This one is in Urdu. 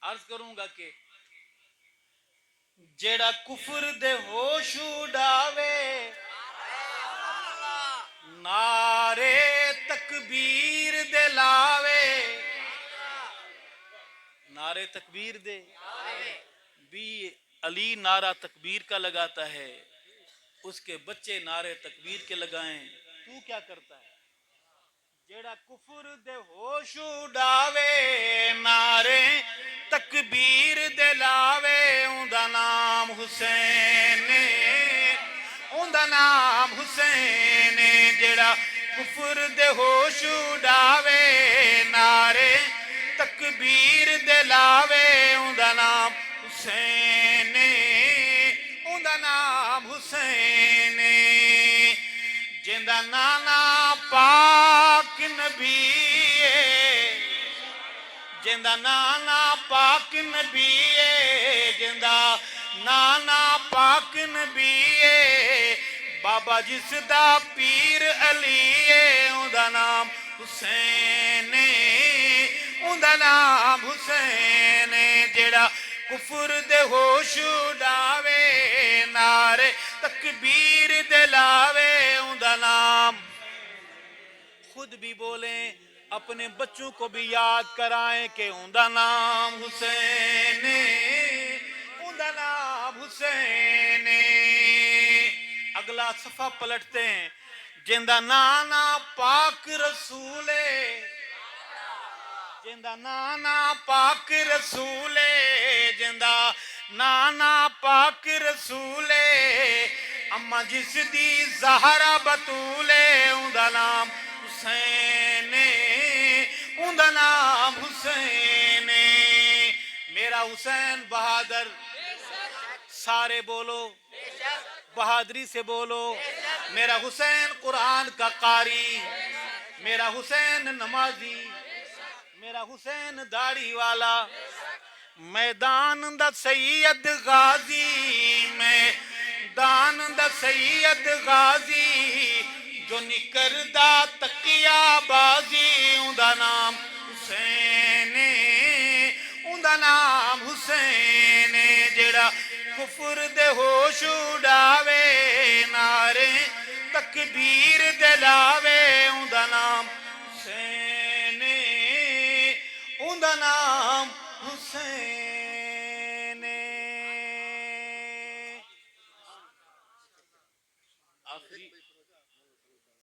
عرض کروں گا کہ جیڑا کفر دے ہوش اڈاوے نعرے تکبیر دے لاوے، نعرے تکبیر دے بھی علی نعرہ تکبیر کا لگاتا ہے، اس کے بچے نعرے تکبیر کے لگائیں، تو کیا کرتا ہے؟ جیڑا کفر دے ہوش اڈاوے نعرے تکبیر دے لاوے، اوندا نام حسین، اوندا نام حسین، جیڑا کفر دے ہوش اڈاوے نعرے تکبیر دے لاوے، اوندا نام حسین، اوندا نام حسین، جیندا نانا پاک نبی ہے، جیندا نانا پاک نبی ہے، جیندا نانا پاک نبی ہے، بابا جس دا پیر علی ہے، اوندا نام حسین، اوندا نام حسین، جیڑا کفر دے ہوش اڈاوے نعرے تکبیر دے لاوے، اوندا نام، خود بھی بولیں اپنے بچوں کو بھی یاد کرائیں کہ اوندا نام حسین، اوندا نام حسین۔ اگلا صفحہ پلٹتے ہیں، جیندا نانا پاک رسول، جیندا نانا پاک رسول، جیندا نانا پاک رسول، اما جس دی زہرا بطول، اوندا نام حسین، اوندا نام حسین، میرا حسین بہادر، سارے بولو بہادری سے بولو، میرا حسین قرآن کا قاری، میرا حسین نمازی، میرا حسین داڑھی والا، میدان دا سید غازی، میدان دا سید غازی، جو نکردا تقیہ بازی، اوندا نام حسین، اوندا نام حسین، جیڑا کفر دے ہوش اڈاوے نعرے تکبیر دے لاوے،